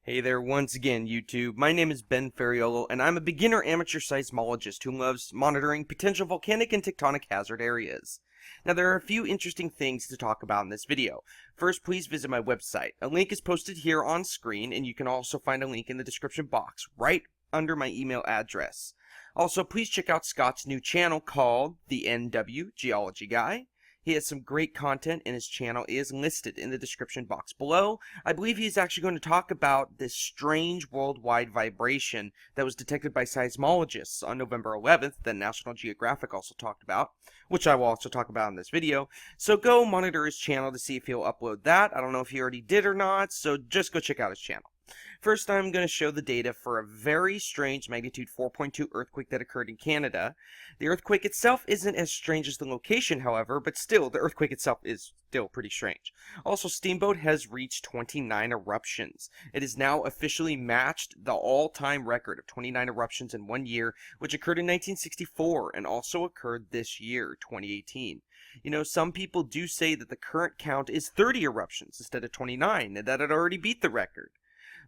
Hey there once again, YouTube. My name is Ben Ferraiuolo, and I'm a beginner amateur seismologist who loves monitoring potential volcanic and tectonic hazard areas. Now, there are a few interesting things to talk about in this video. First, please visit my website. A link is posted here on screen, and you can also find a link in the description box right under my email address. Also, please check out Scott's new channel called the NW Geology Guy. He has some great content, and his channel is listed in the description box below. I believe he's actually going to talk about this strange worldwide vibration that was detected by seismologists on November 11th that National Geographic also talked about, which I will also talk about in this video. So go monitor his channel to see if he'll upload that. I don't know if he already did or not, so just go check out his channel. First, I'm going to show the data for a very strange magnitude 4.2 earthquake that occurred in Canada. The earthquake itself isn't as strange as the location, however, but still, the earthquake itself is still pretty strange. Also, Steamboat has reached 29 eruptions. It has now officially matched the all-time record of 29 eruptions in 1 year, which occurred in 1964 and also occurred this year, 2018. You know, some people do say that the current count is 30 eruptions instead of 29, and that it already beat the record.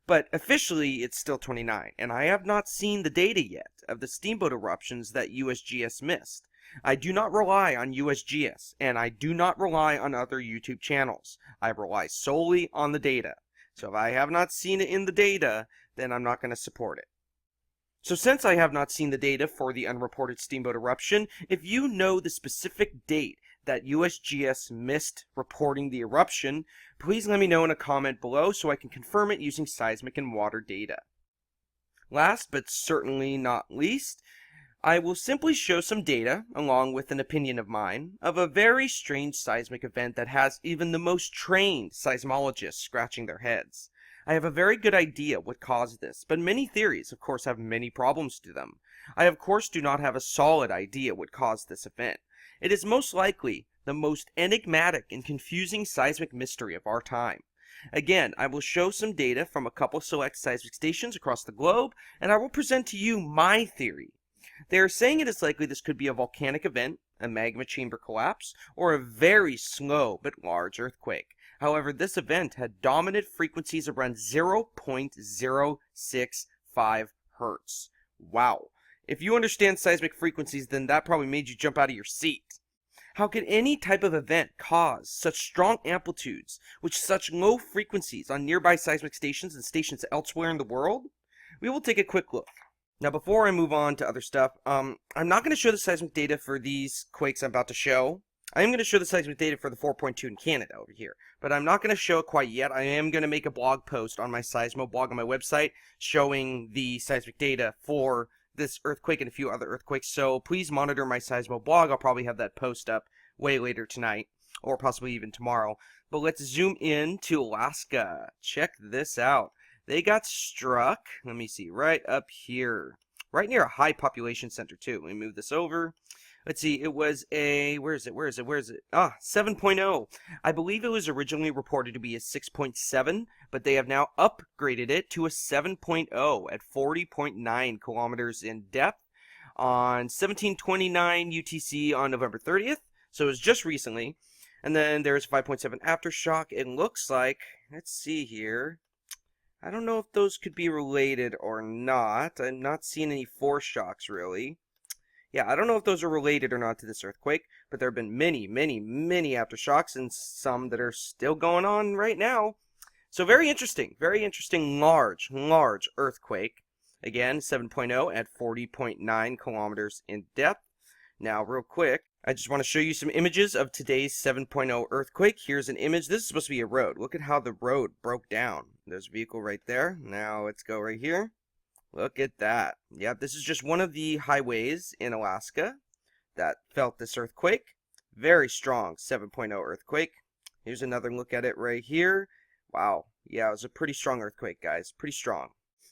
But officially, it's still 29, and I have not seen the data yet of the Steamboat eruptions that USGS missed. I do not rely on USGS, and I do not rely on other YouTube channels. I rely solely on the data. So if I have not seen it in the data, then I'm not going to support it. So since I have not seen the data for the unreported Steamboat eruption, if you know the specific date that USGS missed reporting the eruption, please let me know in a comment below so I can confirm it using seismic and water data. Last but certainly not least, I will simply show some data, along with an opinion of mine, of a very strange seismic event that has even the most trained seismologists scratching their heads. I have a very good idea what caused this, but many theories, of course, have many problems to them. I, of course, do not have a solid idea what caused this event. It is most likely the most enigmatic and confusing seismic mystery of our time. Again, I will show some data from a couple select seismic stations across the globe, and I will present to you my theory. They are saying it is likely this could be a volcanic event, a magma chamber collapse, or a very slow but large earthquake. However, this event had dominant frequencies around 0.065 Hertz. Wow. If you understand seismic frequencies, then that probably made you jump out of your seat. How could any type of event cause such strong amplitudes with such low frequencies on nearby seismic stations and stations elsewhere in the world? We will take a quick look. Now, before I move on to other stuff, I'm not going to show the seismic data for these quakes I'm about to show. I am going to show the seismic data for the 4.2 in Canada over here, but I'm not going to show it quite yet. I am going to make a blog post on my Seismo blog on my website showing the seismic data for this earthquake and a few other earthquakes, so please monitor my Seismo blog. I'll probably have that post up way later tonight, or possibly even tomorrow. But let's zoom in to Alaska. Check this out. They got struck, let me see, right up here. Right near a high population center, too. Let me move this over. Let's see, it was a, where is it? 7.0. I believe it was originally reported to be a 6.7, but they have now upgraded it to a 7.0 at 40.9 kilometers in depth on 1729 UTC on November 30th. So it was just recently. And then there's 5.7 aftershock. It looks like, let's see here. I don't know if those could be related or not. I'm not seeing any foreshocks, really. Yeah, I don't know if those are related or not to this earthquake, but there have been many aftershocks, and some that are still going on right now. So very interesting, large earthquake. Again, 7.0 at 40.9 kilometers in depth. Now, real quick, I just want to show you some images of today's 7.0 earthquake. Here's an image. This is supposed to be a road. Look at how the road broke down. There's a vehicle right there. Now, let's go right here. Look at that. Yep, this is just one of the highways in Alaska that felt this earthquake. Very strong 7.0 earthquake. Here's another look at it right here. Wow. Yeah, it was a pretty strong earthquake, guys. Pretty strong.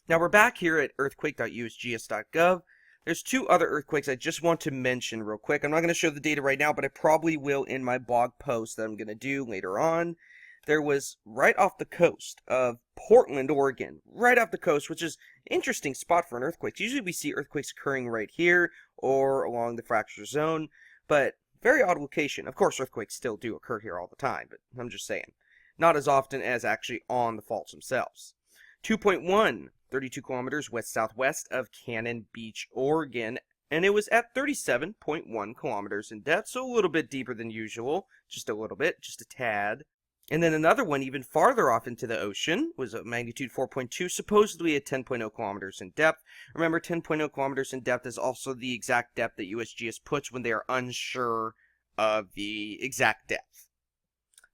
Now, we're back here at earthquake.usgs.gov. There's two other earthquakes I just want to mention real quick. I'm not going to show the data right now, but I probably will in my blog post that I'm going to do later on. There was right off the coast of Portland, Oregon, right off the coast, which is an interesting spot for an earthquake. Usually we see earthquakes occurring right here or along the fracture zone, but very odd location. Of course, earthquakes still do occur here all the time, but I'm just saying, not as often as actually on the faults themselves. 2.1, 32 kilometers west-southwest of Cannon Beach, Oregon, and it was at 37.1 kilometers in depth, so a little bit deeper than usual, just a little bit, just a tad. And then another one even farther off into the ocean was a magnitude 4.2, supposedly at 10.0 kilometers in depth. Remember, 10.0 kilometers in depth is also the exact depth that USGS puts when they are unsure of the exact depth.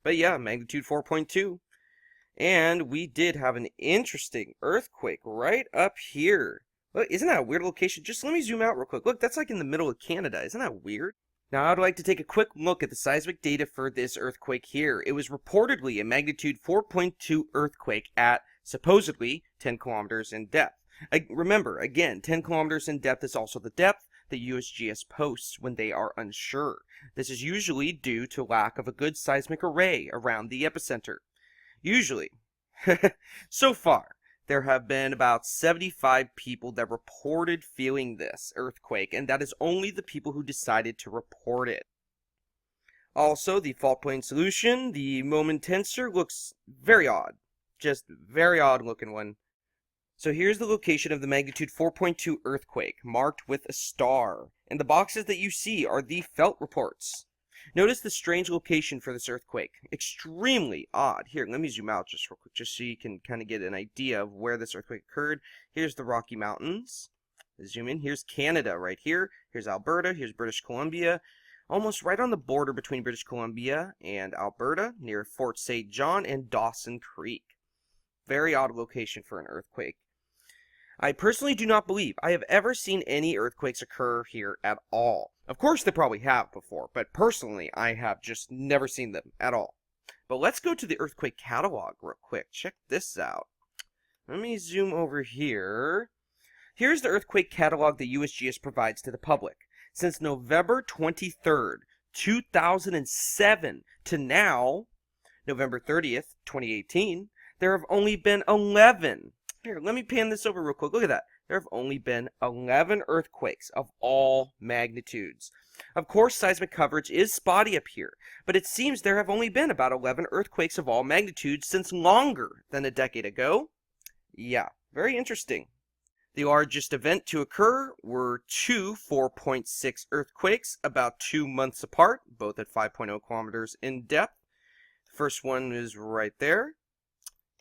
But yeah, magnitude 4.2. And we did have an interesting earthquake right up here. Look, isn't that a weird location? Just let me zoom out real quick. Look, that's like in the middle of Canada. Isn't that weird? Now, I'd like to take a quick look at the seismic data for this earthquake here. It was reportedly a magnitude 4.2 earthquake at, supposedly, 10 kilometers in depth. Remember, again, 10 kilometers in depth is also the depth that USGS posts when they are unsure. This is usually due to lack of a good seismic array around the epicenter. Usually. So far, there have been about 75 people that reported feeling this earthquake, and that is only the people who decided to report it. Also, the fault plane solution, the moment tensor, looks very odd. Just very odd looking one. So here's the location of the magnitude 4.2 earthquake, marked with a star. And the boxes that you see are the felt reports. Notice the strange location for this earthquake. Extremely odd. Here, let me zoom out just real quick, just so you can kind of get an idea of where this earthquake occurred. Here's the Rocky Mountains. Zoom in. Here's Canada right here. Here's Alberta. Here's British Columbia. Almost right on the border between British Columbia and Alberta, near Fort St. John and Dawson Creek. Very odd location for an earthquake. I personally do not believe I have ever seen any earthquakes occur here at all. Of course, they probably have before, but personally, I have just never seen them at all. But let's go to the earthquake catalog real quick. Check this out. Let me zoom over here. Here's the earthquake catalog that USGS provides to the public. Since November 23rd, 2007 to now, November 30th, 2018, there have only been 11. Here, let me pan this over real quick. Look at that. There have only been 11 earthquakes of all magnitudes. Of course, seismic coverage is spotty up here, but it seems there have only been about 11 earthquakes of all magnitudes since longer than a decade ago. Yeah, very interesting. The largest event to occur were two 4.6 earthquakes about 2 months apart, both at 5.0 kilometers in depth. The first one is right there.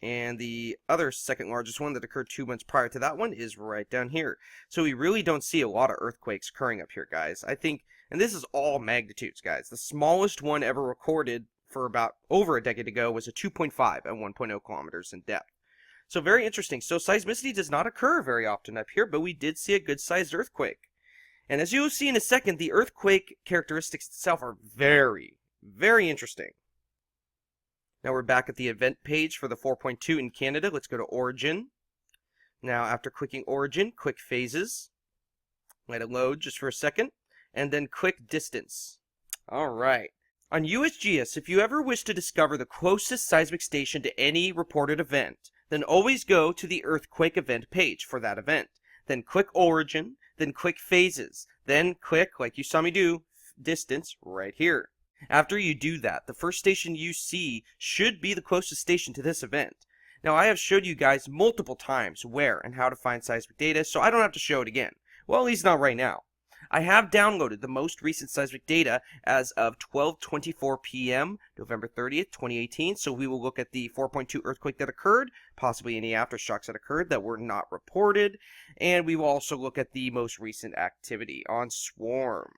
And the other second largest one that occurred 2 months prior to that one is right down here. So we really don't see a lot of earthquakes occurring up here, guys. I think, and this is all magnitudes, guys. The smallest one ever recorded for about over a decade ago was a 2.5 at 1.0 kilometers in depth. So very interesting. So seismicity does not occur very often up here, but we did see a good-sized earthquake. And as you'll see in a second, the earthquake characteristics itself are very, very interesting. Now we're back at the event page for the 4.2 in Canada. Let's go to Origin. Now after clicking Origin, quick phases. Let it load just for a second. And then quick distance. Alright. On USGS, if you ever wish to discover the closest seismic station to any reported event, then always go to the earthquake event page for that event. Then click Origin, then click Phases, then click, like you saw me do, Distance right here. After you do that, the first station you see should be the closest station to this event. Now, I have showed you guys multiple times where and how to find seismic data, so I don't have to show it again. Well, at least not right now. I have downloaded the most recent seismic data as of 12:24 p.m., November 30th, 2018, so we will look at the 4.2 earthquake that occurred, possibly any aftershocks that occurred that were not reported, and we will also look at the most recent activity on Swarm.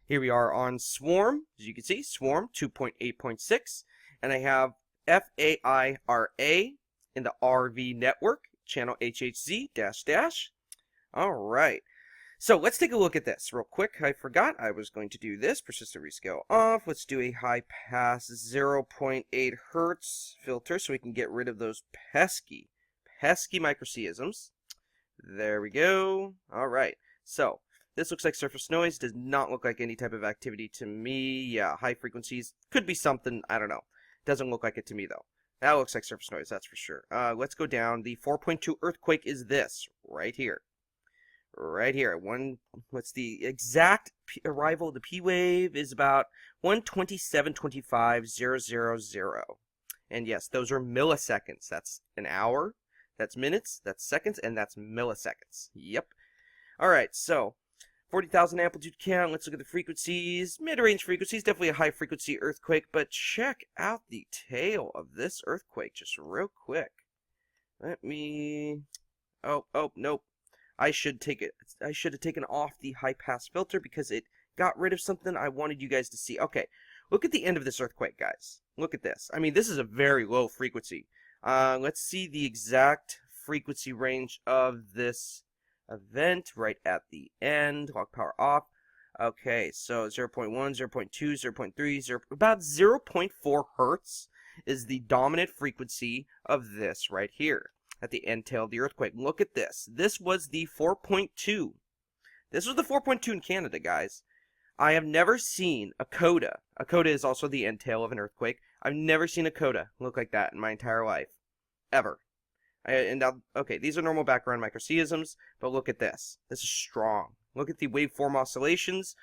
Here we are on Swarm, as you can see, Swarm 2.8.6, and I have FAIRA in the RV network, channel HHZ --. Alright, so let's take a look at this real quick. I forgot I was going to do this. Persistent rescale off. Let's do a high pass 0.8 hertz filter so we can get rid of those pesky microseisms. There we go. Alright, so this looks like surface noise, does not look like any type of activity to me. Yeah, high frequencies, could be something, I don't know. Doesn't look like it to me though. That looks like surface noise, that's for sure. Let's go down. The 4.2 earthquake is this, right here. Right here. What's the exact arrival of the P wave is about 127.25.000. And yes, those are milliseconds. That's an hour. That's minutes, that's seconds, and that's milliseconds. Yep. Alright, so 40,000 amplitude count. Let's look at the frequencies. Mid-range frequencies, definitely a high-frequency earthquake, but check out the tail of this earthquake just real quick. Let me... Oh, nope. I should have taken off the high-pass filter because it got rid of something I wanted you guys to see. Okay, look at the end of this earthquake, guys. Look at this. I mean, this is a very low frequency. Let's see the exact frequency range of this event right at the end. Log power off. Okay, so 0.1, 0.2, 0.3, about 0.4 hertz is the dominant frequency of this right here at the end tail of the earthquake. Look at this. This was the 4.2. This was the 4.2 in Canada, guys. I have never seen a coda. A coda is also the end tail of an earthquake. I've never seen a coda look like that in my entire life. Ever. Okay, these are normal background microseisms, but look at this. This is strong. Look at the waveform oscillations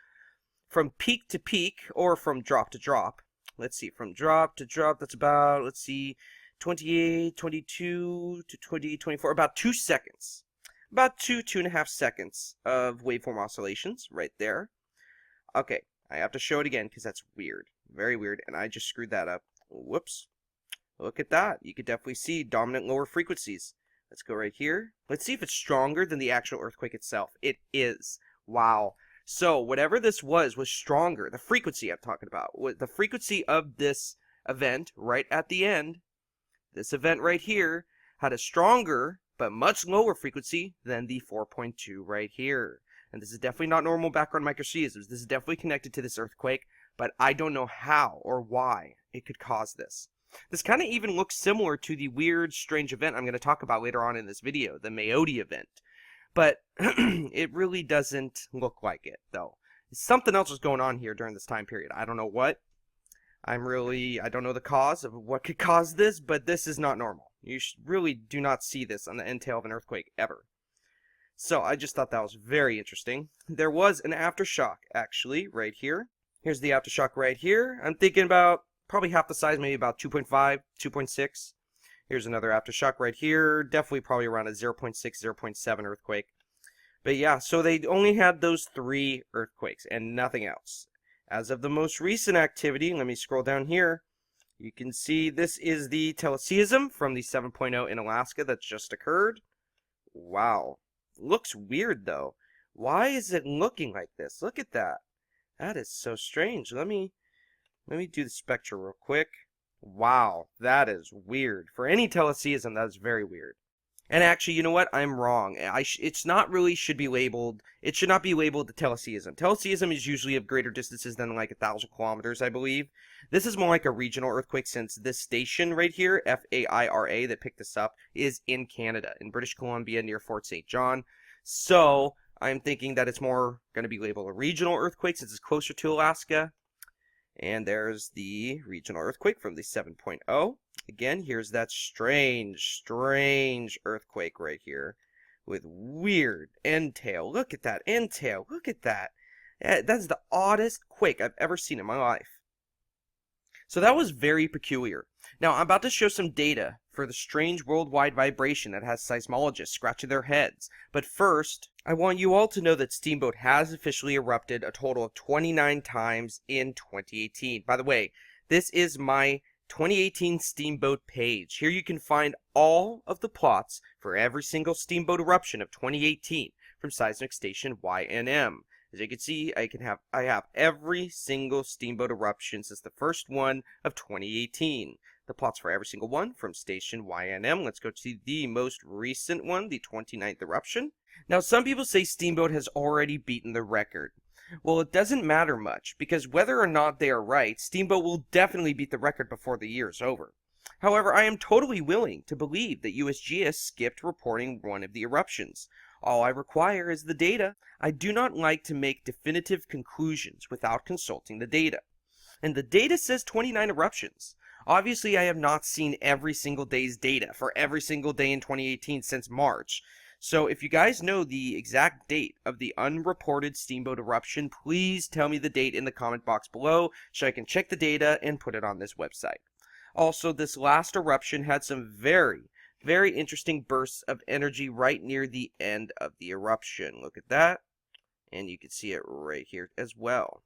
from peak to peak, or from drop to drop. Let's see, from drop to drop, that's about, let's see, 28, 22 to 20, 24, about 2 seconds. About 2.5 seconds of waveform oscillations right there. Okay, I have to show it again because that's weird. Very weird, and I just screwed that up. Whoops. Look at that. You could definitely see dominant lower frequencies. Let's go right here. Let's see if it's stronger than the actual earthquake itself. It is. Wow. So whatever this was stronger. The frequency I'm talking about. The frequency of this event right at the end, this event right here, had a stronger but much lower frequency than the 4.2 right here. And this is definitely not normal background microseisms. This is definitely connected to this earthquake, but I don't know how or why it could cause this. This kind of even looks similar to the weird, strange event I'm going to talk about later on in this video, the Mayotte event. But it really doesn't look like it, though. Something else was going on here during this time period. I don't know what. I don't know the cause of what could cause this, but this is not normal. You really do not see this on the end tail of an earthquake ever. So I just thought that was very interesting. There was an aftershock, actually, right here. Here's the aftershock right here. I'm thinking about probably half the size, maybe about 2.5, 2.6. Here's another aftershock right here. Definitely probably around a 0.6, 0.7 earthquake. But yeah, so they only had those 3 earthquakes and nothing else. As of the most recent activity, let me scroll down here. You can see this is the teleseism from the 7.0 in Alaska that just occurred. Wow. Looks weird, though. Why is it looking like this? Look at that. That is so strange. Let me do the spectra real quick. Wow, that is weird. For any teleseism, that is very weird. And actually, you know what? I'm wrong. It's not really should be labeled. It should not be labeled the teleseism. Teleseism is usually of greater distances than like 1,000 kilometers, I believe. This is more like a regional earthquake since this station right here, FAIRA, that picked this up, is in Canada, in British Columbia near Fort St. John. So I'm thinking that it's more going to be labeled a regional earthquake since it's closer to Alaska. And there's the regional earthquake from the 7.0. Again, here's that strange earthquake right here with weird end tail. Look at that end tail. Look at that. That's the oddest quake I've ever seen in my life. So that was very peculiar. Now, I'm about to show some data for the strange worldwide vibration that has seismologists scratching their heads. But first, I want you all to know that Steamboat has officially erupted a total of 29 times in 2018. By the way, this is my 2018 Steamboat page. Here you can find all of the plots for every single Steamboat eruption of 2018 from seismic station YNM. As you can see, I have every single Steamboat eruption since the first one of 2018. The plots for every single one from station YNM. Let's go to the most recent one, the 29th eruption. Now, some people say Steamboat has already beaten the record. Well, it doesn't matter much, because whether or not they are right, Steamboat will definitely beat the record before the year is over. However, I am totally willing to believe that USGS skipped reporting one of the eruptions. All I require is the data. I do not like to make definitive conclusions without consulting the data. And the data says 29 eruptions. Obviously, I have not seen every single day's data for every single day in 2018 since March. So if you guys know the exact date of the unreported Steamboat eruption, please tell me the date in the comment box below so I can check the data and put it on this website. Also, this last eruption had some very Very interesting bursts of energy right near the end of the eruption. Look at that. And you can see it right here as well.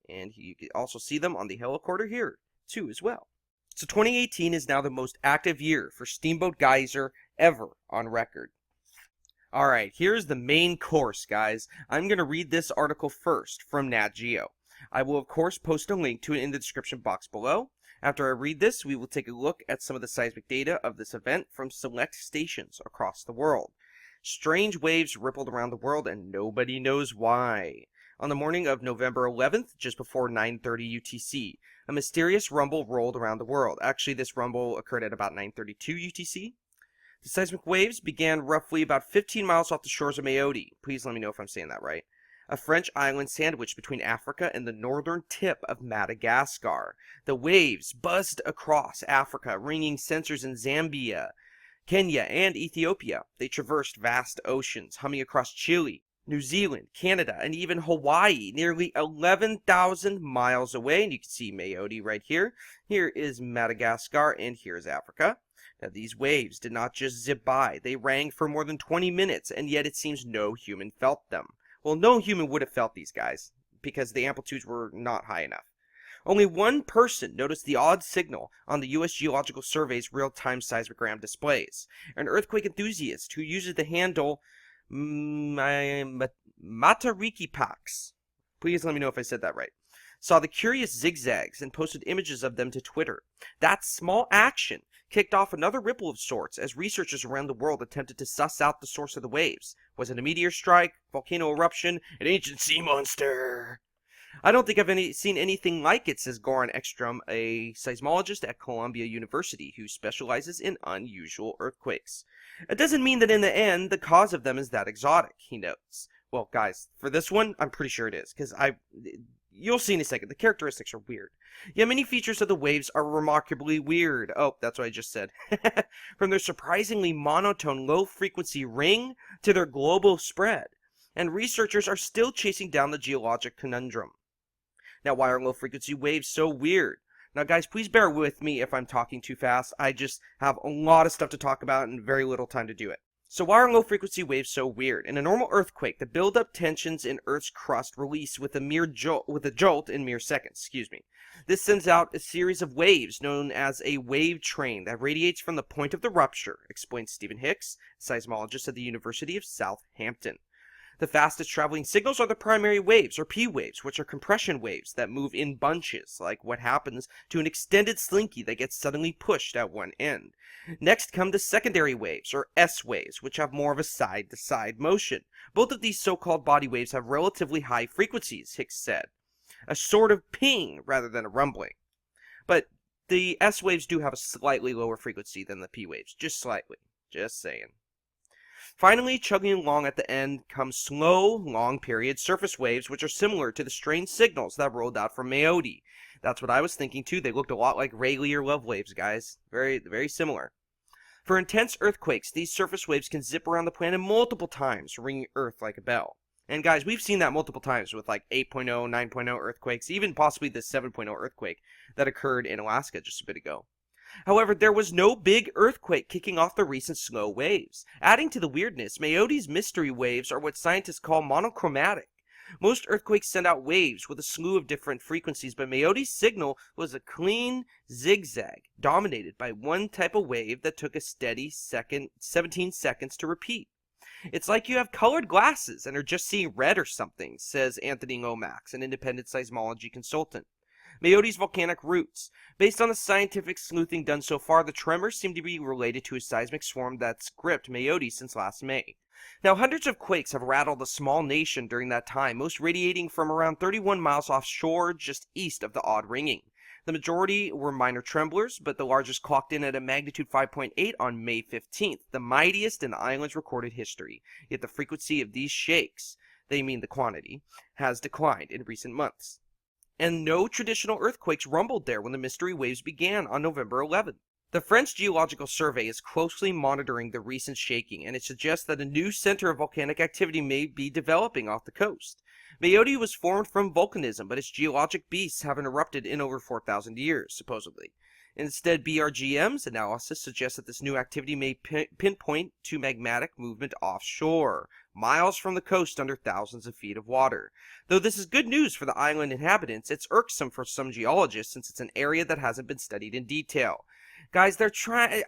And you can also see them on the helicorder here, too, as well. So 2018 is now the most active year for Steamboat Geyser ever on record. Alright, here's the main course, guys. I'm going to read this article first from Nat Geo. I will, of course, post a link to it in the description box below. After I read this, we will take a look at some of the seismic data of this event from select stations across the world. Strange waves rippled around the world, and nobody knows why. On the morning of November 11th, just before 9:30 UTC, a mysterious rumble rolled around the world. Actually, this rumble occurred at about 9:32 UTC. The seismic waves began roughly about 15 miles off the shores of Mayotte. Please let me know if I'm saying that right. A French island sandwiched between Africa and the northern tip of Madagascar. The waves buzzed across Africa, ringing sensors in Zambia, Kenya, and Ethiopia. They traversed vast oceans, humming across Chile, New Zealand, Canada, and even Hawaii, nearly 11,000 miles away. And you can see Mayotte right here. Here is Madagascar, and here's Africa. Now, these waves did not just zip by. They rang for more than 20 minutes, and yet it seems no human felt them. Well, no human would have felt these guys, because the amplitudes were not high enough. Only one person noticed the odd signal on the U.S. Geological Survey's real-time seismogram displays. An earthquake enthusiast who uses the handle Matarikipax. Please let me know if I said that right. Saw the curious zigzags and posted images of them to Twitter. That small action kicked off another ripple of sorts as researchers around the world attempted to suss out the source of the waves. Was it a meteor strike, volcano eruption, an ancient sea monster? I don't think I've seen anything like it, says Goran Ekstrom, a seismologist at Columbia University who specializes in unusual earthquakes. It doesn't mean that in the end, the cause of them is that exotic, he notes. Well, guys, for this one, I'm pretty sure it is, because you'll see in a second, the characteristics are weird. Yet many features of the waves are remarkably weird. Oh, that's what I just said. From their surprisingly monotone low-frequency ring to their global spread. And researchers are still chasing down the geologic conundrum. Now, why are low-frequency waves so weird? Now, guys, please bear with me if I'm talking too fast. I just have a lot of stuff to talk about and very little time to do it. So why are low-frequency waves so weird? In a normal earthquake, the build-up tensions in Earth's crust release with a jolt in mere seconds. This sends out a series of waves known as a wave train that radiates from the point of the rupture, explains Stephen Hicks, seismologist at the University of Southampton. The fastest traveling signals are the primary waves, or P waves, which are compression waves that move in bunches, like what happens to an extended slinky that gets suddenly pushed at one end. Next come the secondary waves, or S waves, which have more of a side-to-side motion. Both of these so-called body waves have relatively high frequencies, Hicks said. A sort of ping rather than a rumbling. But the S waves do have a slightly lower frequency than the P waves, just slightly. Just saying. Finally, chugging along at the end come slow, long-period surface waves, which are similar to the strange signals that rolled out from Mayotte. That's what I was thinking, too. They looked a lot like Rayleigh or love waves, guys. Very, very similar. For intense earthquakes, these surface waves can zip around the planet multiple times, ringing Earth like a bell. And guys, we've seen that multiple times with like 8.0, 9.0 earthquakes, even possibly the 7.0 earthquake that occurred in Alaska just a bit ago. However, there was no big earthquake kicking off the recent slow waves. Adding to the weirdness, Mayotte's mystery waves are what scientists call monochromatic. Most earthquakes send out waves with a slew of different frequencies, but Mayotte's signal was a clean zigzag, dominated by one type of wave that took a steady 17 seconds to repeat. It's like you have colored glasses and are just seeing red or something, says Anthony Lomax, an independent seismology consultant. Mayotte's volcanic roots. Based on the scientific sleuthing done so far, the tremors seem to be related to a seismic swarm that's gripped Mayotte since last May. Now, hundreds of quakes have rattled a small nation during that time, most radiating from around 31 miles offshore just east of the odd ringing. The majority were minor tremblers, but the largest clocked in at a magnitude 5.8 on May 15th, the mightiest in the island's recorded history. Yet the frequency of these shakes, they mean the quantity, has declined in recent months. And no traditional earthquakes rumbled there when the mystery waves began on November 11th. The French Geological Survey is closely monitoring the recent shaking, and it suggests that a new center of volcanic activity may be developing off the coast. Mayotte was formed from volcanism, but its geologic beasts haven't erupted in over 4,000 years, supposedly. Instead, BRGM's analysis suggests that this new activity may pinpoint to magmatic movement offshore, miles from the coast under thousands of feet of water. Though this is good news for the island inhabitants, it's irksome for some geologists since it's an area that hasn't been studied in detail. Guys, they're trying...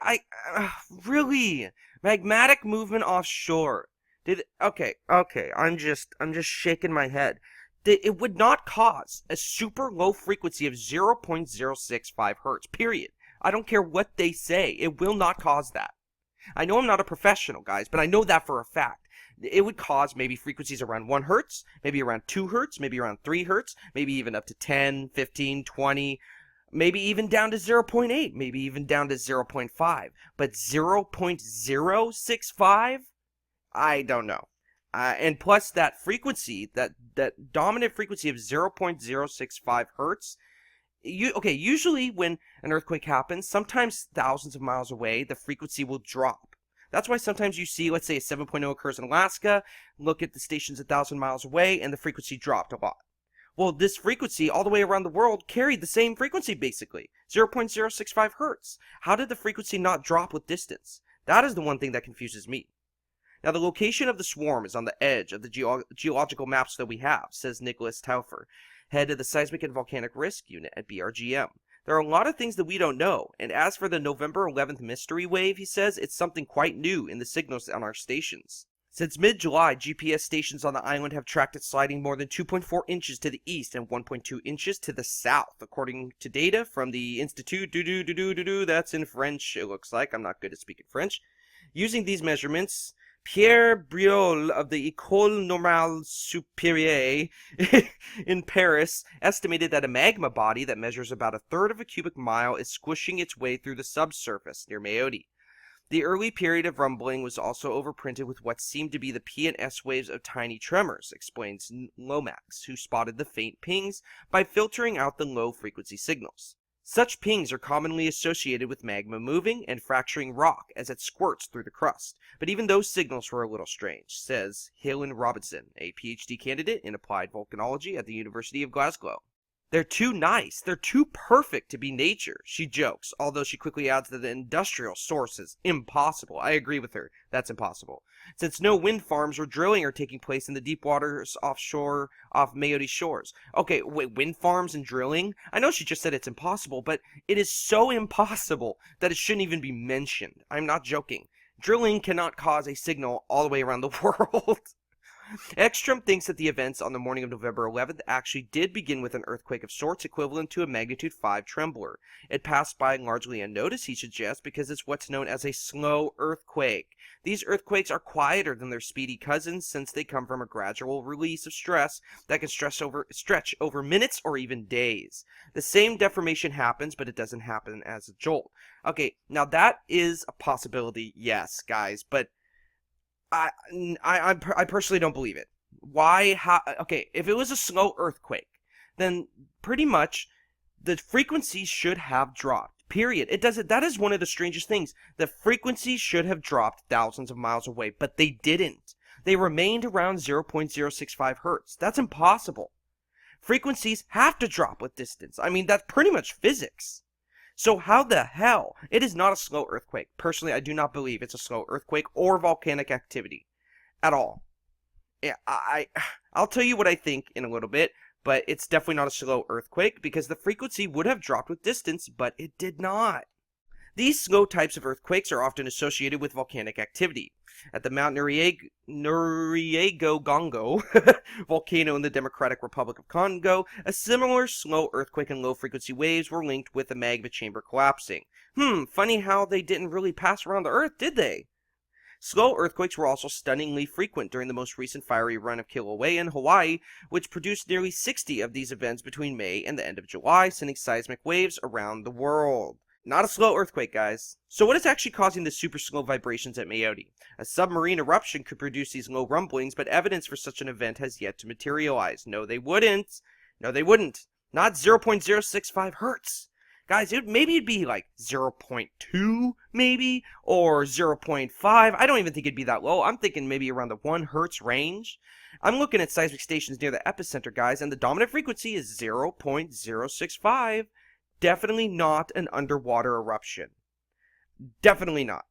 really? Magmatic movement offshore. Okay, I'm just shaking my head. It would not cause a super low frequency of 0.065 hertz, period. I don't care what they say. It will not cause that. I know I'm not a professional, guys, but I know that for a fact. It would cause maybe frequencies around 1 hertz, maybe around 2 hertz, maybe around 3 hertz, maybe even up to 10, 15, 20, maybe even down to 0.8, maybe even down to 0.5. But 0.065? I don't know. And plus that frequency, that dominant frequency of 0.065 hertz, usually when an earthquake happens, sometimes thousands of miles away, the frequency will drop. That's why sometimes you see, let's say a 7.0 occurs in Alaska, look at the stations 1,000 miles away, and the frequency dropped a lot. Well, this frequency all the way around the world carried the same frequency, basically, 0.065 hertz. How did the frequency not drop with distance? That is the one thing that confuses me. Now, the location of the swarm is on the edge of the geological maps that we have, says Nicholas Taufer, head of the Seismic and Volcanic Risk Unit at BRGM. There are a lot of things that we don't know, and as for the November 11th mystery wave, he says, it's something quite new in the signals on our stations. Since mid-July, GPS stations on the island have tracked it sliding more than 2.4 inches to the east and 1.2 inches to the south, according to data from the Institut that's in French, it looks like. I'm not good at speaking French. Using these measurements, Pierre Briol of the École Normale Supérieure in Paris estimated that a magma body that measures about a third of a cubic mile is squishing its way through the subsurface near Mayotte. The early period of rumbling was also overprinted with what seemed to be the P and S waves of tiny tremors, explains Lomax, who spotted the faint pings by filtering out the low-frequency signals. Such pings are commonly associated with magma moving and fracturing rock as it squirts through the crust, but even those signals were a little strange, says Helen Robinson, a PhD candidate in applied volcanology at the University of Glasgow. They're too nice, they're too perfect to be nature, she jokes, although she quickly adds that the industrial source is impossible. I agree with her, that's impossible. Since no wind farms or drilling are taking place in the deep waters offshore off Mayotte shores. Okay, wait, wind farms and drilling? I know she just said it's impossible, but it is so impossible that it shouldn't even be mentioned. I'm not joking. Drilling cannot cause a signal all the way around the world. Ekstrom thinks that the events on the morning of November 11th actually did begin with an earthquake of sorts equivalent to a magnitude 5 trembler. It passed by largely unnoticed, he suggests, because it's what's known as a slow earthquake. These earthquakes are quieter than their speedy cousins since they come from a gradual release of stress that can stretch over minutes or even days. The same deformation happens, but it doesn't happen as a jolt. Okay, now that is a possibility, yes, guys, but I personally don't believe it. Why? How? Okay, if it was a slow earthquake, then pretty much the frequency should have dropped. Period. It doesn't. That is one of the strangest things. The frequency should have dropped thousands of miles away, but they didn't. They remained around 0.065 hertz. That's impossible. Frequencies have to drop with distance. I mean, that's pretty much physics. So how the hell? It is not a slow earthquake. Personally, I do not believe it's a slow earthquake or volcanic activity at all. Yeah, I'll tell you what I think in a little bit, but it's definitely not a slow earthquake because the frequency would have dropped with distance, but it did not. These slow types of earthquakes are often associated with volcanic activity. At the Mount Noriego-Gongo volcano in the Democratic Republic of Congo, a similar slow earthquake and low-frequency waves were linked with the magma chamber collapsing. Funny how they didn't really pass around the Earth, did they? Slow earthquakes were also stunningly frequent during the most recent fiery run of Kilauea in Hawaii, which produced nearly 60 of these events between May and the end of July, sending seismic waves around the world. Not a slow earthquake, guys. So what is actually causing the super slow vibrations at Mayotte? A submarine eruption could produce these low rumblings, but evidence for such an event has yet to materialize. No, they wouldn't. No, they wouldn't. Not 0.065 hertz. Guys, maybe it'd be like 0.2, maybe, or 0.5. I don't even think it'd be that low. I'm thinking maybe around the 1 hertz range. I'm looking at seismic stations near the epicenter, guys, and the dominant frequency is 0.065. definitely not an underwater eruption. Definitely not.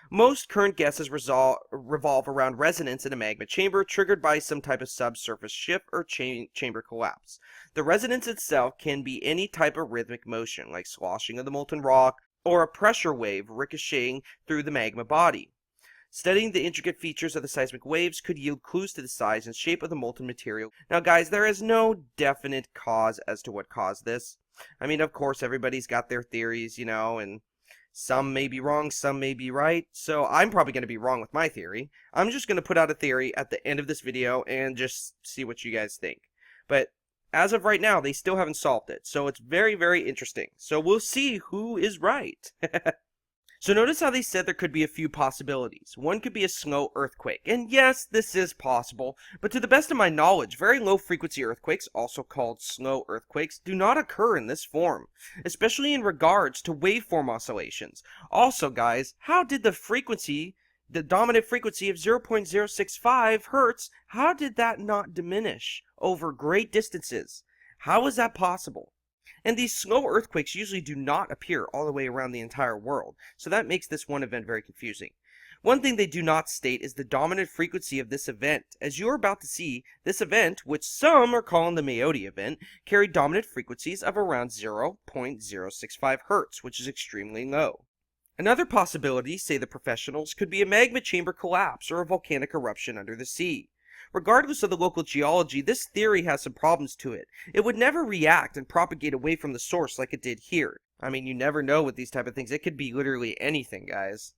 Most current guesses revolve around resonance in a magma chamber triggered by some type of subsurface shift or chamber collapse. The resonance itself can be any type of rhythmic motion, like sloshing of the molten rock, or a pressure wave ricocheting through the magma body. Studying the intricate features of the seismic waves could yield clues to the size and shape of the molten material. Now guys, there is no definite cause as to what caused this. I mean, of course, everybody's got their theories, and some may be wrong, some may be right, so I'm probably going to be wrong with my theory. I'm just going to put out a theory at the end of this video and just see what you guys think. But as of right now, they still haven't solved it, so it's very, very interesting. So we'll see who is right. So notice how they said there could be a few possibilities. One could be a slow earthquake, and yes, this is possible, but to the best of my knowledge, very low frequency earthquakes, also called slow earthquakes, do not occur in this form, especially in regards to waveform oscillations. Also guys, how did the dominant frequency of 0.065 Hertz, how did that not diminish over great distances? How is that possible? And these slow earthquakes usually do not appear all the way around the entire world, so that makes this one event very confusing. One thing they do not state is the dominant frequency of this event. As you are about to see, this event, which some are calling the Mayotte event, carried dominant frequencies of around 0.065 Hertz, which is extremely low. Another possibility, say the professionals, could be a magma chamber collapse or a volcanic eruption under the sea. Regardless of the local geology, this theory has some problems to it. It would never react and propagate away from the source like it did here. I mean, you never know with these type of things. It could be literally anything, guys.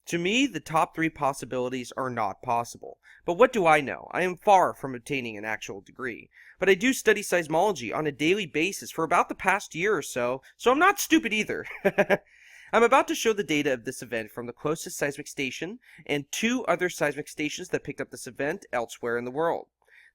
To me, the top 3 possibilities are not possible. But what do I know? I am far from obtaining an actual degree. But I do study seismology on a daily basis for about the past year or so I'm not stupid either. I'm about to show the data of this event from the closest seismic station and 2 other seismic stations that picked up this event elsewhere in the world.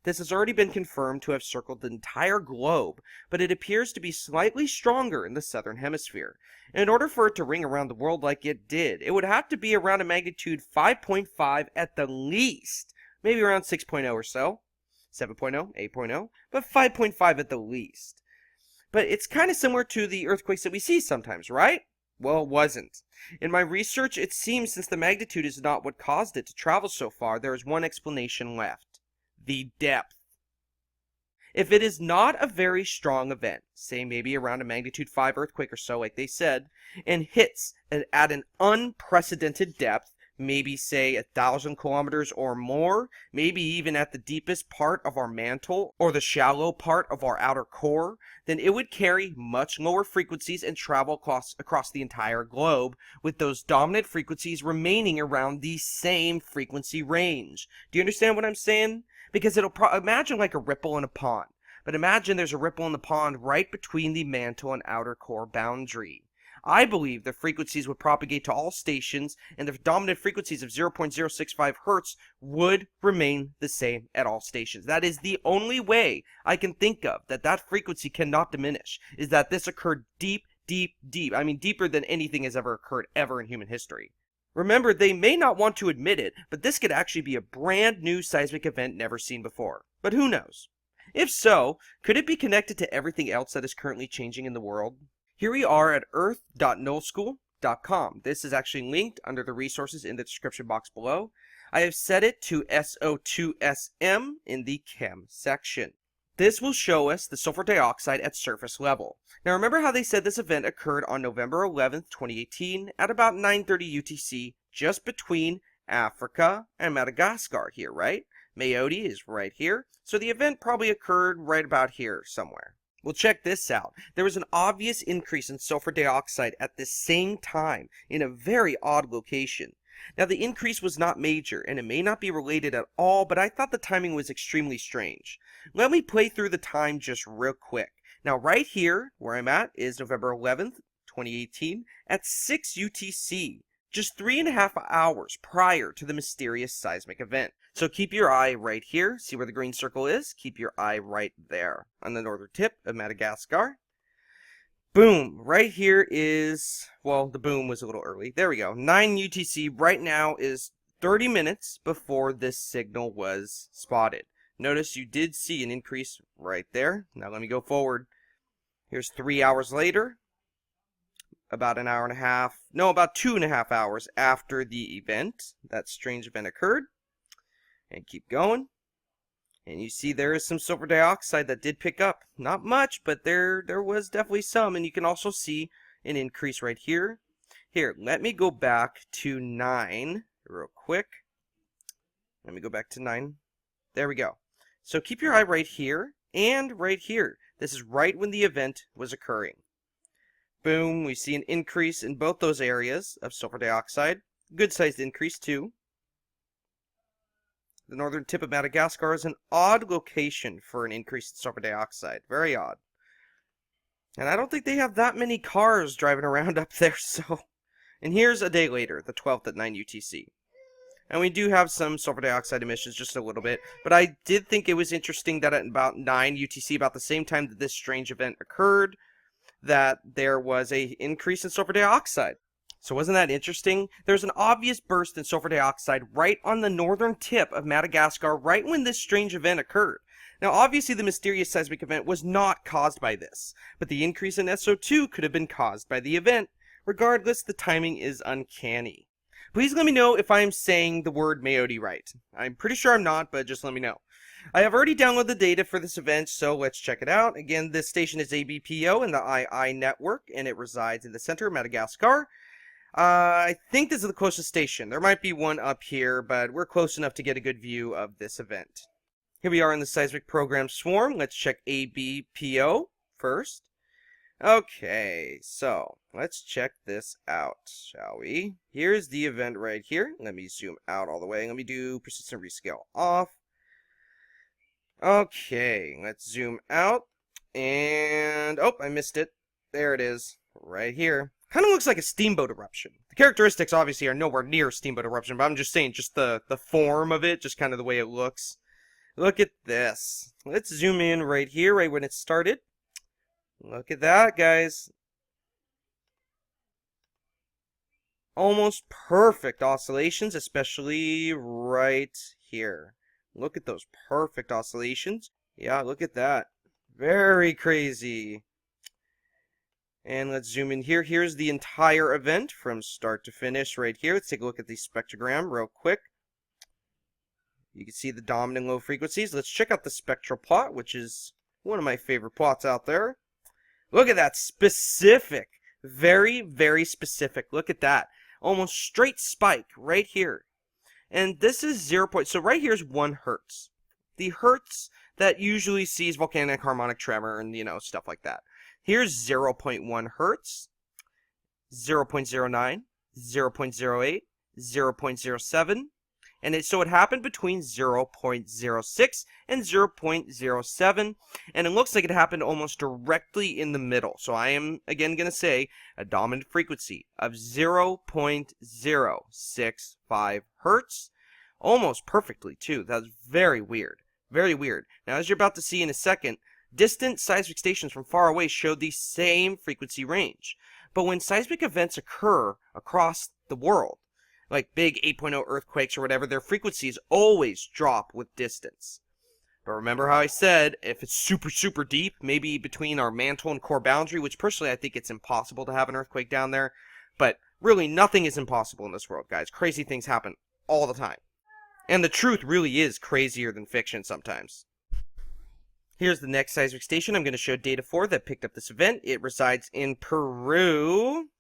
This has already been confirmed to have circled the entire globe, but it appears to be slightly stronger in the southern hemisphere. In order for it to ring around the world like it did, it would have to be around a magnitude 5.5 at the least, maybe around 6.0 or so, 7.0, 8.0, but 5.5 at the least. But it's kind of similar to the earthquakes that we see sometimes, right? Well, it wasn't. In my research, it seems since the magnitude is not what caused it to travel so far, there is one explanation left. The depth. If it is not a very strong event, say maybe around a magnitude 5 earthquake or so like they said, and hits at an unprecedented depth, maybe say 1,000 kilometers or more, maybe even at the deepest part of our mantle or the shallow part of our outer core, then it would carry much lower frequencies and travel across the entire globe, with those dominant frequencies remaining around the same frequency range. Do you understand what I'm saying? Because it'll imagine like a ripple in a pond, but imagine there's a ripple in the pond right between the mantle and outer core boundary. I believe the frequencies would propagate to all stations, and the dominant frequencies of 0.065 Hertz would remain the same at all stations. That is the only way I can think of that frequency cannot diminish, is that this occurred deep, deep, deep. I mean, deeper than anything has ever occurred ever in human history. Remember, they may not want to admit it, but this could actually be a brand new seismic event never seen before. But who knows? If so, could it be connected to everything else that is currently changing in the world? Here we are at earth.nullschool.com. This is actually linked under the resources in the description box below. I have set it to SO2SM in the Chem section. This will show us the sulfur dioxide at surface level. Now remember how they said this event occurred on November 11th, 2018 at about 9:30 UTC, just between Africa and Madagascar here, right? Mayotte is right here, so the event probably occurred right about here somewhere. Well, check this out. There was an obvious increase in sulfur dioxide at the same time in a very odd location. Now, the increase was not major, and it may not be related at all, but I thought the timing was extremely strange. Let me play through the time just real quick. Now, right here, where I'm at, is November 11th, 2018, at 6 UTC, just 3.5 hours prior to the mysterious seismic event. So keep your eye right here. See where the green circle is? Keep your eye right there on the northern tip of Madagascar. Boom. Right here is, well, the boom was a little early. There we go. 9 UTC right now is 30 minutes before this signal was spotted. Notice you did see an increase right there. Now let me go forward. Here's 3 hours later. about an hour and a half, no, about 2.5 hours after the event, that strange event occurred. And keep going. And you see there is some sulfur dioxide that did pick up. Not much, but there was definitely some. And you can also see an increase right here. Here, let me go back to 9 real quick. Let me go back to 9. There we go. So keep your eye right here and right here. This is right when the event was occurring. Boom, we see an increase in both those areas of sulfur dioxide. Good sized increase too. The northern tip of Madagascar is an odd location for an increase in sulfur dioxide. Very odd. And I don't think they have that many cars driving around up there, so... And here's a day later, the 12th at 9 UTC. And we do have some sulfur dioxide emissions, just a little bit. But I did think it was interesting that at about 9 UTC, about the same time that this strange event occurred, that there was an increase in sulfur dioxide. So wasn't that interesting? There's an obvious burst in sulfur dioxide right on the northern tip of Madagascar right when this strange event occurred. Now obviously the mysterious seismic event was not caused by this, but the increase in SO2 could have been caused by the event. Regardless, the timing is uncanny. Please let me know if I'm saying the word Mayotte right. I'm pretty sure I'm not, but just let me know. I have already downloaded the data for this event, so let's check it out. Again, this station is ABPO in the II network, and it resides in the center of Madagascar. I think this is the closest station. There might be one up here, but we're close enough to get a good view of this event. Here we are in the seismic program swarm. Let's check ABPO first. Okay, so let's check this out, shall we? Here's the event right here. Let me zoom out all the way. Let me do persistent rescale off. Okay, let's zoom out. And, oh, I missed it. There it is, right here. Kind of looks like a steamboat eruption. The characteristics obviously are nowhere near steamboat eruption, but I'm just saying just the form of it, just kind of the way it looks. Look at this. Let's zoom in right here, right when it started. Look at that, guys. Almost perfect oscillations, especially right here. Look at those perfect oscillations. Yeah, look at that. Very crazy. And let's zoom in here. Here's the entire event from start to finish right here. Let's take a look at the spectrogram real quick. You can see the dominant low frequencies. Let's check out the spectral plot, which is one of my favorite plots out there. Look at that. Specific. Very, very specific. Look at that. Almost straight spike right here. And this is 0. So right here is 1 hertz. The hertz that usually sees volcanic harmonic tremor and, stuff like that. Here's 0.1 hertz, 0.09, 0.08, 0.07, and so it happened between 0.06 and 0.07, and it looks like it happened almost directly in the middle. So I am, again, going to say a dominant frequency of 0.065 hertz, almost perfectly, too. That's very weird. Very weird. Now, as you're about to see in a second, distant seismic stations from far away show the same frequency range. But when seismic events occur across the world, like big 8.0 earthquakes or whatever, their frequencies always drop with distance. But remember how I said, if it's super, super deep, maybe between our mantle and core boundary, which personally I think it's impossible to have an earthquake down there, but really nothing is impossible in this world, guys. Crazy things happen all the time. And the truth really is crazier than fiction sometimes. Here's the next seismic station I'm going to show data for that picked up this event. It resides in Peru.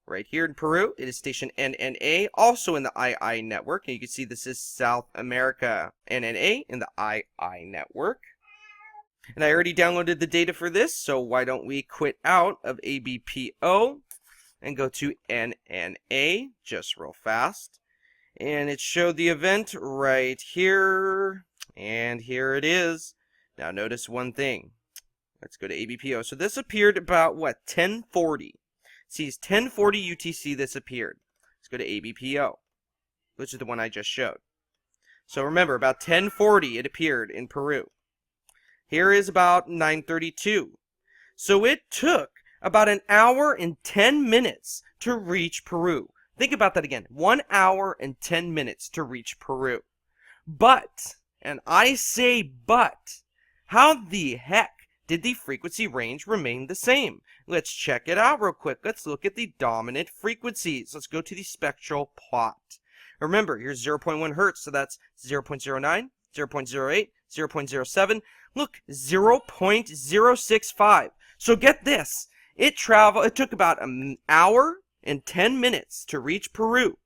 Right here in Peru. It is station NNA, also in the II network. And you can see this is South America NNA in the II network. And I already downloaded the data for this, so why don't we quit out of ABPO and go to NNA just real fast. And it showed the event right here. And here it is. Now notice one thing. Let's go to ABPO. So this appeared about, 1040. See, it's 1040 UTC this appeared. Let's go to ABPO, which is the one I just showed. So remember, about 1040 it appeared in Peru. Here is about 932. So it took about an hour and 10 minutes to reach Peru. Think about that again. 1 hour and 10 minutes to reach Peru. But, and I say but, how the heck did the frequency range remain the same? Let's check it out real quick. Let's look at the dominant frequencies. Let's go to the spectral plot. Remember, here's 0.1 hertz, so that's 0.09, 0.08, 0.07. Look, 0.065. So get this. It took about an hour and 10 minutes to reach Peru,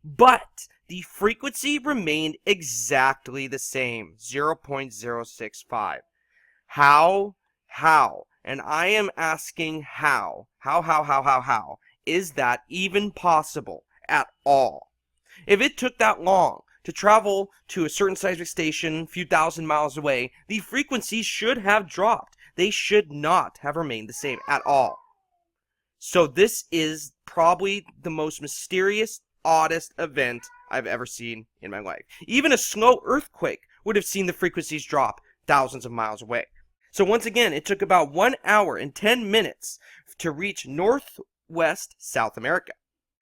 but the frequency remained exactly the same, 0.065. How? And I am asking how? How is that even possible at all? If it took that long to travel to a certain seismic station a few thousand miles away, the frequencies should have dropped. They should not have remained the same at all. So this is probably the most mysterious, oddest event I've ever seen in my life. Even a slow earthquake would have seen the frequencies drop thousands of miles away. So once again, it took about 1 hour and 10 minutes to reach northwest South America,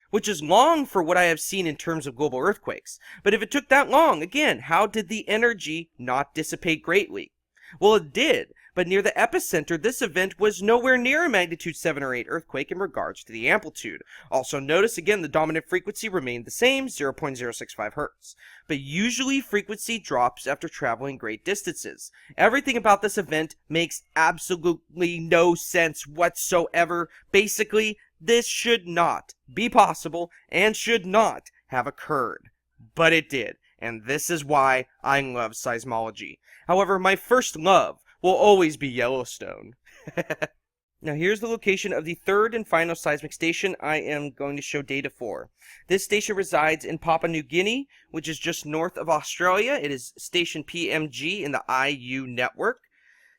which is long for what I have seen in terms of global earthquakes. But if it took that long, again, how did the energy not dissipate greatly? Well, it did, but near the epicenter, this event was nowhere near a magnitude 7 or 8 earthquake in regards to the amplitude. Also notice again the dominant frequency remained the same, 0.065 hertz. But usually frequency drops after traveling great distances. Everything about this event makes absolutely no sense whatsoever. Basically, this should not be possible and should not have occurred. But it did, and this is why I love seismology. However, my first love will always be Yellowstone. Now here's the location of the third and final seismic station I am going to show data for. This station resides in Papau New Guinea, which is just north of Australia. It is station PMG in the IU network.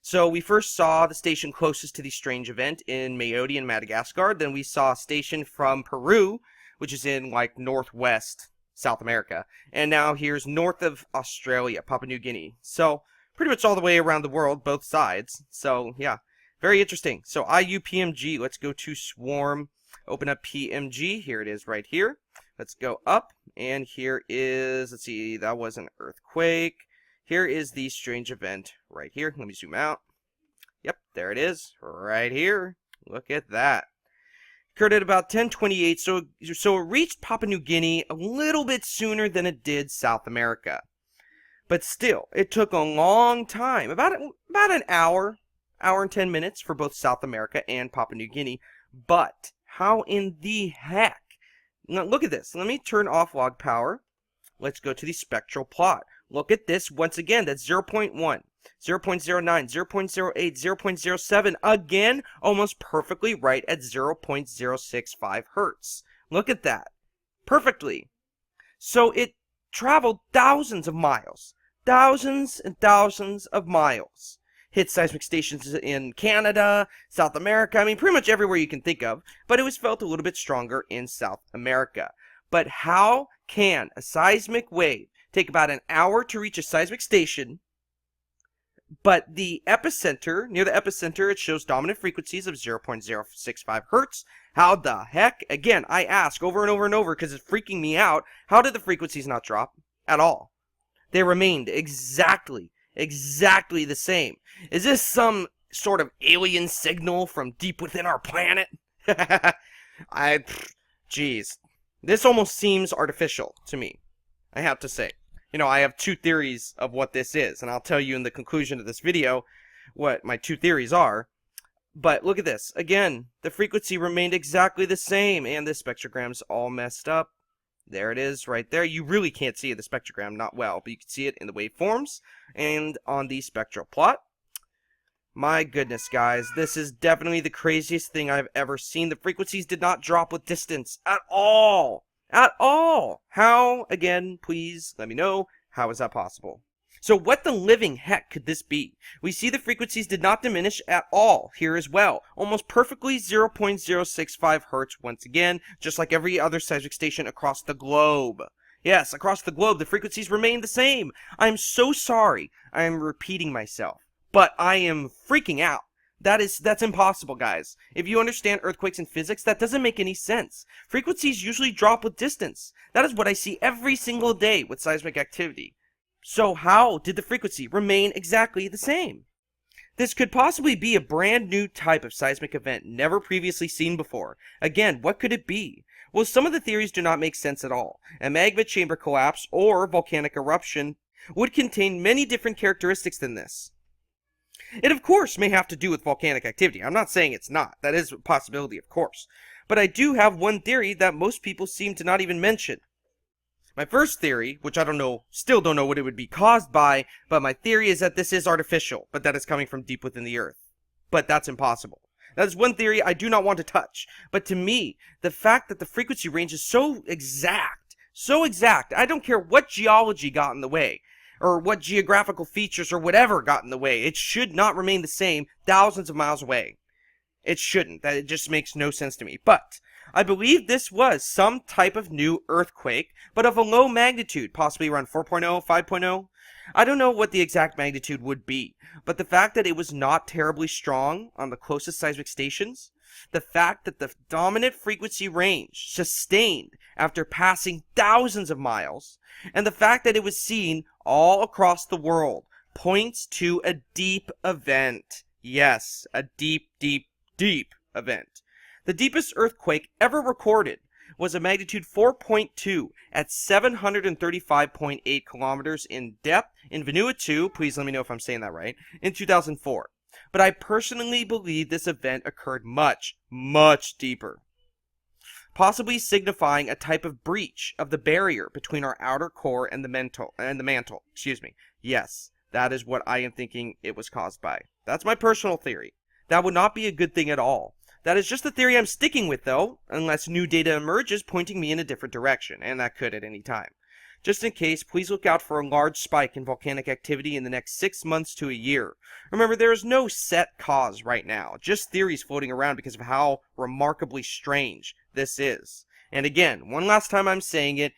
So we first saw the station closest to the strange event in Mayotte in Madagascar. Then we saw a station from Peru, which is in like northwest South America. And now here's north of Australia, Papua New Guinea. So pretty much all the way around the world, both sides. So yeah, very interesting. So IUPMG, let's go to Swarm, open up PMG. Here it is right here. Let's go up, and here is, let's see, that was an earthquake. Here is the strange event right here. Let me zoom out. Yep, there it is, right here. Look at that. Occurred at about 10:28, so it reached Papua New Guinea a little bit sooner than it did South America. But still, it took a long time, about an hour and 10 minutes for both South America and Papua New Guinea. But how in the heck? Now look at this. Let me turn off log power. Let's go to the spectral plot. Look at this once again. That's 0.1, 0.09, 0.08, 0.07. Again, almost perfectly right at 0.065 hertz. Look at that. Perfectly. So it traveled thousands of miles. Thousands and thousands of miles. Hit seismic stations in Canada, South America, I mean pretty much everywhere you can think of, but it was felt a little bit stronger in South America. But how can a seismic wave take about an hour to reach a seismic station, but the epicenter, near the epicenter, it shows dominant frequencies of 0.065 hertz? How the heck? Again, I ask over and over and over because it's freaking me out. How did the frequencies not drop at all? They remained exactly the same. Is this some sort of alien signal from deep within our planet? Geez. This almost seems artificial to me, I have to say. You know, I have two theories of what this is, and I'll tell you in the conclusion of this video what my two theories are. But look at this. Again, the frequency remained exactly the same, and the spectrogram's all messed up. There it is right there. You really can't see the spectrogram, not well, but you can see it in the waveforms and on the spectral plot. My goodness, guys, this is definitely the craziest thing I've ever seen. The frequencies did not drop with distance at all. At all. How? Again, please let me know. How is that possible? So what the living heck could this be? We see the frequencies did not diminish at all here as well. Almost perfectly 0.065 hertz once again, just like every other seismic station across the globe. Yes, across the globe, the frequencies remain the same. I'm so sorry I am repeating myself, but I am freaking out. That's impossible, guys. If you understand earthquakes and physics, that doesn't make any sense. Frequencies usually drop with distance. That is what I see every single day with seismic activity. So how did the frequency remain exactly the same? This could possibly be a brand new type of seismic event never previously seen before. Again, what could it be? Well, some of the theories do not make sense at all. A magma chamber collapse or volcanic eruption would contain many different characteristics than this. It of course may have to do with volcanic activity. I'm not saying it's not. That is a possibility, of course. But I do have one theory that most people seem to not even mention. My first theory, which still don't know what it would be caused by, but my theory is that this is artificial, but that it's coming from deep within the earth. But that's impossible. That is one theory I do not want to touch. But to me, the fact that the frequency range is so exact, I don't care what geology got in the way, or what geographical features or whatever got in the way, it should not remain the same thousands of miles away. It shouldn't. It just makes no sense to me. But I believe this was some type of new earthquake, but of a low magnitude, possibly around 4.0, 5.0. I don't know what the exact magnitude would be, but the fact that it was not terribly strong on the closest seismic stations, the fact that the dominant frequency range sustained after passing thousands of miles, and the fact that it was seen all across the world points to a deep event. Yes, a deep event. The deepest earthquake ever recorded was a magnitude 4.2 at 735.8 kilometers in depth in Vanuatu, please let me know if I'm saying that right, in 2004. But I personally believe this event occurred much deeper, possibly signifying a type of breach of the barrier between our outer core and the mantle. Yes, that is what I am thinking it was caused by. That's my personal theory. That would not be a good thing at all. That is just the theory I'm sticking with, though, unless new data emerges pointing me in a different direction, and that could at any time. Just in case, please look out for a large spike in volcanic activity in the next 6 months to a year. Remember, there is no set cause right now, just theories floating around because of how remarkably strange this is. And again, one last time I'm saying it,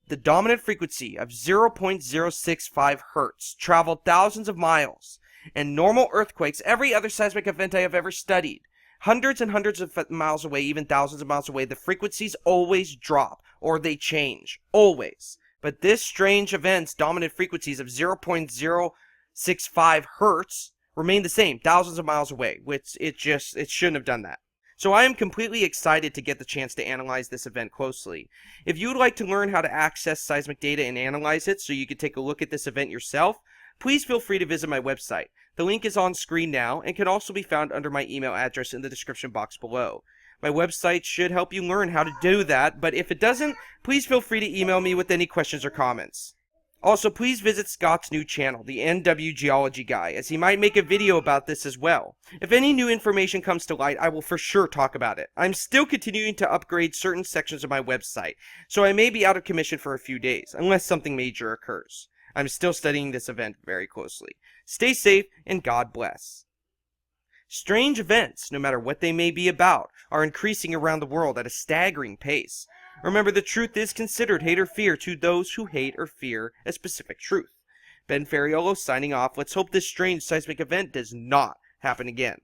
the dominant frequency of 0.065 Hertz traveled thousands of miles, and normal earthquakes, every other seismic event I have ever studied, hundreds and hundreds of miles away, even thousands of miles away, the frequencies always drop, or they change, always. But this strange event's dominant frequencies of 0.065 Hertz remain the same, thousands of miles away, which it shouldn't have done that. So I am completely excited to get the chance to analyze this event closely. If you would like to learn how to access seismic data and analyze it so you can take a look at this event yourself, please feel free to visit my website. The link is on screen now and can also be found under my email address in the description box below. My website should help you learn how to do that, but if it doesn't, please feel free to email me with any questions or comments. Also, please visit Scott's new channel, the NW Geology Guy, as he might make a video about this as well. If any new information comes to light, I will for sure talk about it. I'm still continuing to upgrade certain sections of my website, so I may be out of commission for a few days, unless something major occurs. I'm still studying this event very closely. Stay safe, and God bless. Strange events, no matter what they may be about, are increasing around the world at a staggering pace. Remember, the truth is considered hate or fear to those who hate or fear a specific truth. Ben Ferraiuolo signing off. Let's hope this strange seismic event does not happen again.